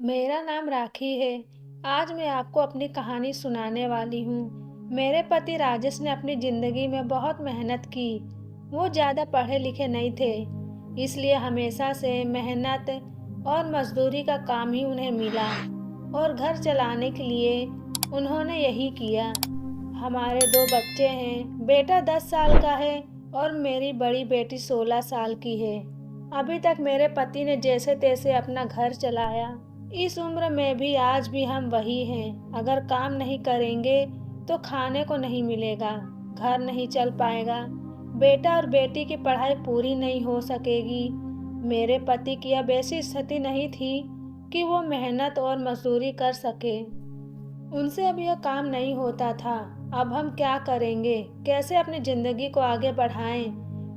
मेरा नाम राखी है। आज मैं आपको अपनी कहानी सुनाने वाली हूँ। मेरे पति राजेश ने अपनी ज़िंदगी में बहुत मेहनत की। वो ज़्यादा पढ़े लिखे नहीं थे, इसलिए हमेशा से मेहनत और मजदूरी का काम ही उन्हें मिला और घर चलाने के लिए उन्होंने यही किया। हमारे 2 बच्चे हैं, बेटा 10 साल का है और मेरी बड़ी बेटी 16 साल की है। अभी तक मेरे पति ने जैसे तैसे अपना घर चलाया। इस उम्र में भी आज भी हम वही हैं। अगर काम नहीं करेंगे तो खाने को नहीं मिलेगा, घर नहीं चल पाएगा, बेटा और बेटी की पढ़ाई पूरी नहीं हो सकेगी। मेरे पति की अब ऐसी स्थिति नहीं थी कि वो मेहनत और मजदूरी कर सके। उनसे अब यह काम नहीं होता था। अब हम क्या करेंगे? कैसे अपनी जिंदगी को आगे बढ़ाएं?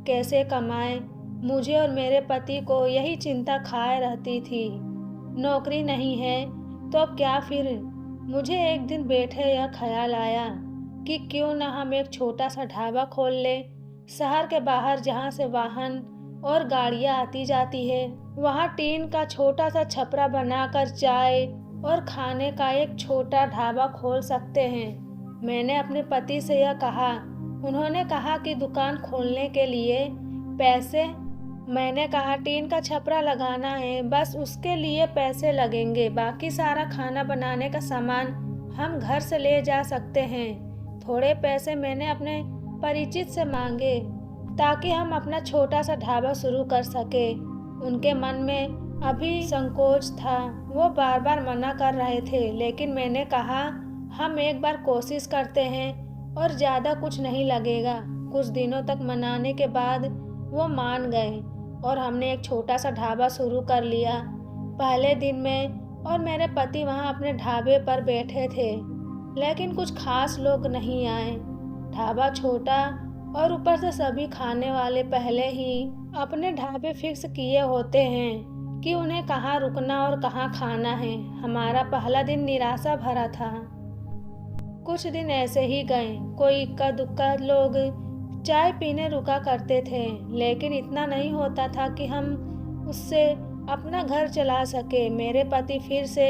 कैसे कमाएं? मुझे और मेरे पति को यही चिंता खाए रहती थी। नौकरी नहीं है तो अब क्या फिर? मुझे एक दिन बैठे यह ख्याल आया कि क्यों ना हम एक छोटा सा ढाबा खोल ले। शहर के बाहर जहाँ से वाहन और गाड़ियाँ आती जाती है, वहाँ टीन का छोटा सा छपरा बनाकर चाय और खाने का एक छोटा ढाबा खोल सकते हैं। मैंने अपने पति से यह कहा। उन्होंने कहा कि दुकान खोलने के लिए पैसे। मैंने कहा टीन का छपरा लगाना है, बस उसके लिए पैसे लगेंगे, बाकी सारा खाना बनाने का सामान हम घर से ले जा सकते हैं। थोड़े पैसे मैंने अपने परिचित से मांगे ताकि हम अपना छोटा सा ढाबा शुरू कर सके। उनके मन में अभी संकोच था, वो बार बार मना कर रहे थे, लेकिन मैंने कहा हम एक बार कोशिश करते हैं और ज़्यादा कुछ नहीं लगेगा। कुछ दिनों तक मनाने के बाद वो मान गए और हमने एक छोटा सा ढाबा शुरू कर लिया। पहले दिन में और मेरे पति वहाँ अपने ढाबे पर बैठे थे, लेकिन कुछ खास लोग नहीं आए। ढाबा छोटा और ऊपर से सभी खाने वाले पहले ही अपने ढाबे फिक्स किए होते हैं कि उन्हें कहाँ रुकना और कहाँ खाना है। हमारा पहला दिन निराशा भरा था। कुछ दिन ऐसे ही गए। कोई इक्का दुक्का लोग चाय पीने रुका करते थे, लेकिन इतना नहीं होता था कि हम उससे अपना घर चला सके। मेरे पति फिर से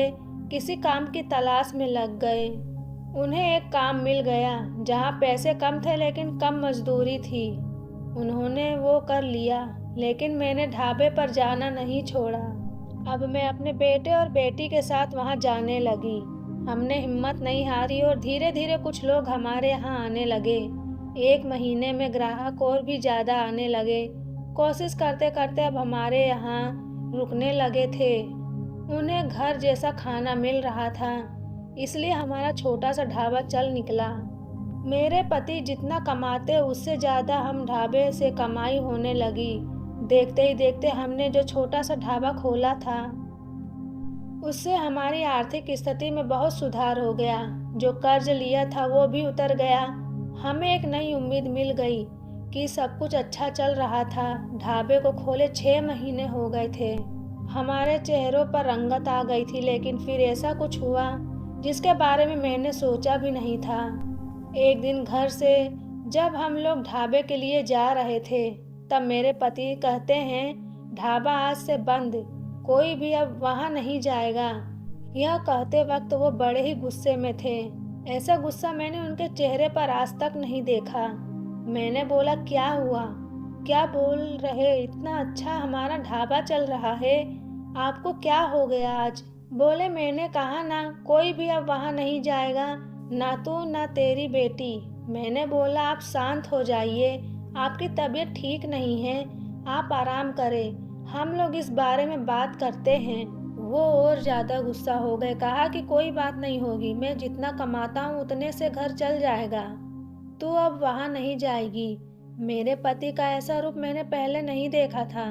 किसी काम की तलाश में लग गए। उन्हें एक काम मिल गया जहाँ पैसे कम थे लेकिन कम मजदूरी थी। उन्होंने वो कर लिया, लेकिन मैंने ढाबे पर जाना नहीं छोड़ा। अब मैं अपने बेटे और बेटी के साथ वहाँ जाने लगी। हमने हिम्मत नहीं हारी और धीरे धीरे कुछ लोग हमारे यहाँ आने लगे। 1 महीने में ग्राहक और भी ज़्यादा आने लगे। कोशिश करते करते अब हमारे यहाँ रुकने लगे थे। उन्हें घर जैसा खाना मिल रहा था, इसलिए हमारा छोटा सा ढाबा चल निकला। मेरे पति जितना कमाते उससे ज़्यादा हम ढाबे से कमाई होने लगी। देखते ही देखते हमने जो छोटा सा ढाबा खोला था उससे हमारी आर्थिक स्थिति में बहुत सुधार हो गया। जो कर्ज लिया था वो भी उतर गया। हमें एक नई उम्मीद मिल गई कि सब कुछ अच्छा चल रहा था। ढाबे को खोले 6 महीने हो गए थे। हमारे चेहरों पर रंगत आ गई थी, लेकिन फिर ऐसा कुछ हुआ जिसके बारे में मैंने सोचा भी नहीं था। एक दिन घर से जब हम लोग ढाबे के लिए जा रहे थे, तब मेरे पति कहते हैं ढाबा आज से बंद, कोई भी अब वहाँ नहीं जाएगा। यह कहते वक्त वो बड़े ही गुस्से में थे। ऐसा गुस्सा मैंने उनके चेहरे पर आज तक नहीं देखा। मैंने बोला क्या हुआ? क्या बोल रहे? इतना अच्छा हमारा ढाबा चल रहा है, आपको क्या हो गया आज? बोले मैंने कहा ना कोई भी अब वहाँ नहीं जाएगा, ना तू ना तेरी बेटी। मैंने बोला आप शांत हो जाइए, आपकी तबीयत ठीक नहीं है, आप आराम करें, हम लोग इस बारे में बात करते हैं। वो और ज़्यादा गुस्सा हो गए। कहा कि कोई बात नहीं होगी, मैं जितना कमाता हूँ उतने से घर चल जाएगा, तू अब वहाँ नहीं जाएगी। मेरे पति का ऐसा रूप मैंने पहले नहीं देखा था।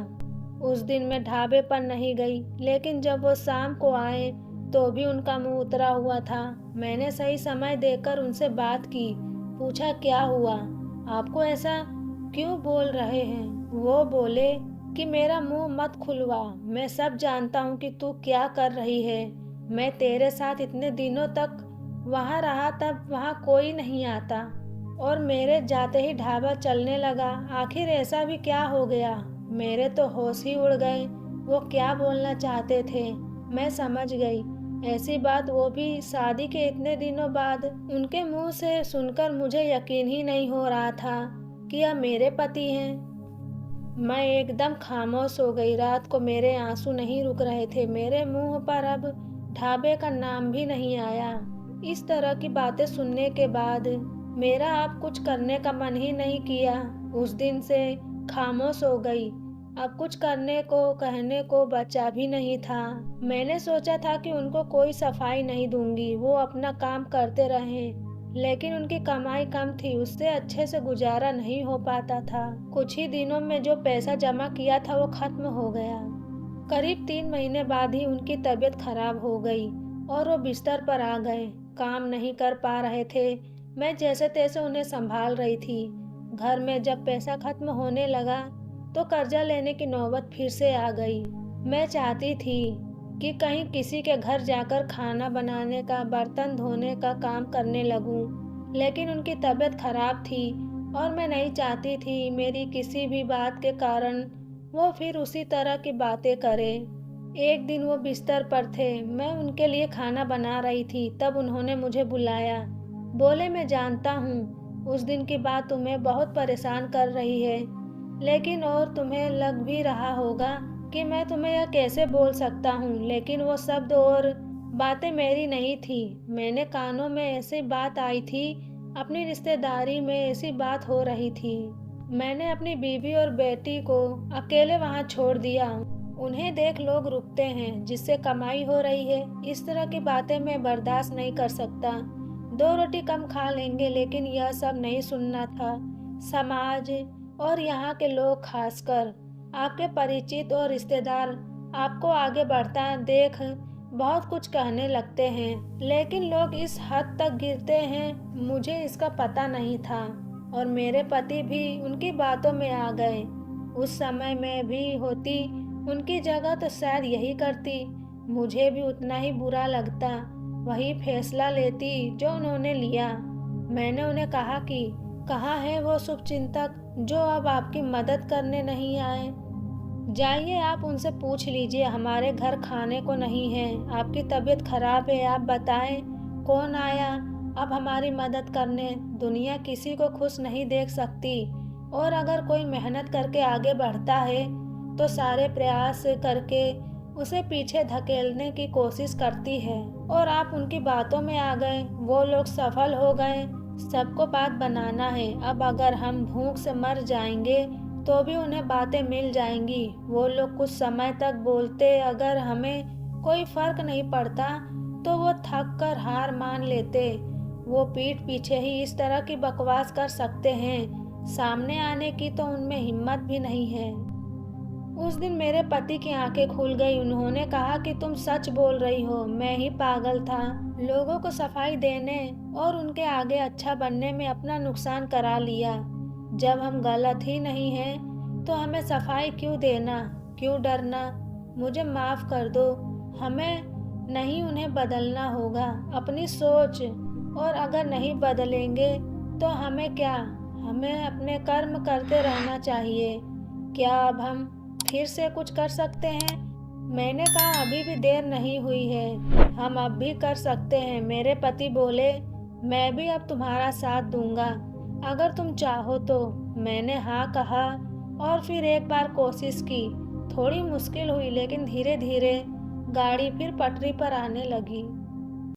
उस दिन मैं ढाबे पर नहीं गई, लेकिन जब वो शाम को आए तो भी उनका मुंह उतरा हुआ था। मैंने सही समय देकर उनसे बात की, पूछा क्या हुआ, आपको ऐसा क्यों बोल रहे हैं? वो बोले कि मेरा मुंह मत खुलवा, मैं सब जानता हूँ कि तू क्या कर रही है। मैं तेरे साथ इतने दिनों तक वहाँ रहा, तब वहाँ कोई नहीं आता और मेरे जाते ही ढाबा चलने लगा। आखिर ऐसा भी क्या हो गया? मेरे तो होश ही उड़ गए। वो क्या बोलना चाहते थे मैं समझ गई। ऐसी बात वो भी शादी के इतने दिनों बाद। उनके मुंह से सुनकर मुझे यकीन ही नहीं हो रहा था कि यह मेरे पति हैं। मैं एकदम खामोश हो गई। रात को मेरे आंसू नहीं रुक रहे थे। मेरे मुंह पर अब ढाबे का नाम भी नहीं आया। इस तरह की बातें सुनने के बाद मेरा अब कुछ करने का मन ही नहीं किया। उस दिन से खामोश हो गई। अब कुछ करने को कहने को बचा भी नहीं था। मैंने सोचा था कि उनको कोई सफाई नहीं दूंगी, वो अपना काम करते रहें, लेकिन उनकी कमाई कम थी, उससे अच्छे से गुजारा नहीं हो पाता था। कुछ ही दिनों में जो पैसा जमा किया था वो खत्म हो गया। करीब 3 महीने बाद ही उनकी तबीयत खराब हो गई और वो बिस्तर पर आ गए। काम नहीं कर पा रहे थे। मैं जैसे तैसे उन्हें संभाल रही थी। घर में जब पैसा खत्म होने लगा तो कर्जा लेने की नौबत फिर से आ गई। मैं चाहती थी कि कहीं किसी के घर जाकर खाना बनाने का, बर्तन धोने का काम करने लगूं, लेकिन उनकी तबीयत खराब थी और मैं नहीं चाहती थी मेरी किसी भी बात के कारण वो फिर उसी तरह की बातें करे। एक दिन वो बिस्तर पर थे, मैं उनके लिए खाना बना रही थी, तब उन्होंने मुझे बुलाया। बोले, मैं जानता हूँ उस दिन की बात तुम्हें बहुत परेशान कर रही है, लेकिन और तुम्हें लग भी रहा होगा कि मैं तुम्हें यह कैसे बोल सकता हूँ, लेकिन वो शब्द और बातें मेरी नहीं थी। मैंने कानों में ऐसी बात आई थी, अपनी रिश्तेदारी में ऐसी बात हो रही थी। मैंने अपनी बीवी और बेटी को अकेले वहाँ छोड़ दिया। उन्हें देख लोग रुकते हैं, जिससे कमाई हो रही है। इस तरह की बातें मैं बर्दाश्त नहीं कर सकता। 2 रोटी कम खा लेंगे, लेकिन यह सब नहीं सुनना था। समाज और यहाँ के लोग, खासकर आपके परिचित और रिश्तेदार, आपको आगे बढ़ता देख बहुत कुछ कहने लगते हैं, लेकिन लोग इस हद तक गिरते हैं, मुझे इसका पता नहीं था। और मेरे पति भी उनकी बातों में आ गए। उस समय मैं भी होती उनकी जगह तो शायद यही करती। मुझे भी उतना ही बुरा लगता, वही फैसला लेती जो उन्होंने लिया। मैंने उन्हें कहा कि कहाँ है वो शुभचिंतक जो अब आपकी मदद करने नहीं आए। जाइए, आप उनसे पूछ लीजिए, हमारे घर खाने को नहीं है, आपकी तबीयत खराब है, आप बताएं कौन आया अब हमारी मदद करने। दुनिया किसी को खुश नहीं देख सकती, और अगर कोई मेहनत करके आगे बढ़ता है तो सारे प्रयास करके उसे पीछे धकेलने की कोशिश करती है। और आप उनकी बातों में आ गए, वो लोग सफल हो गए, सबको बात बनाना है। अब अगर हम भूख से मर जाएंगे तो भी उन्हें बातें मिल जाएंगी। वो लोग कुछ समय तक बोलते, अगर हमें कोई फर्क नहीं पड़ता तो वो थक कर हार मान लेते। वो पीठ पीछे ही इस तरह की बकवास कर सकते हैं, सामने आने की तो उनमें हिम्मत भी नहीं है। उस दिन मेरे पति की आंखें खुल गई। उन्होंने कहा कि तुम सच बोल रही हो, मैं ही पागल था। लोगों को सफाई देने और उनके आगे अच्छा बनने में अपना नुकसान करा लिया। जब हम गलत ही नहीं हैं तो हमें सफाई क्यों देना, क्यों डरना। मुझे माफ कर दो, हमें नहीं उन्हें बदलना होगा, अपनी सोच। और अगर नहीं बदलेंगे तो हमें क्या, हमें अपने कर्म करते रहना चाहिए। क्या अब हम फिर से कुछ कर सकते हैं? मैंने कहा, अभी भी देर नहीं हुई है, हम अब भी कर सकते हैं। मेरे पति बोले, मैं भी अब तुम्हारा साथ दूंगा अगर तुम चाहो तो। मैंने हाँ कहा और फिर एक बार कोशिश की। थोड़ी मुश्किल हुई, लेकिन धीरे धीरे गाड़ी फिर पटरी पर आने लगी।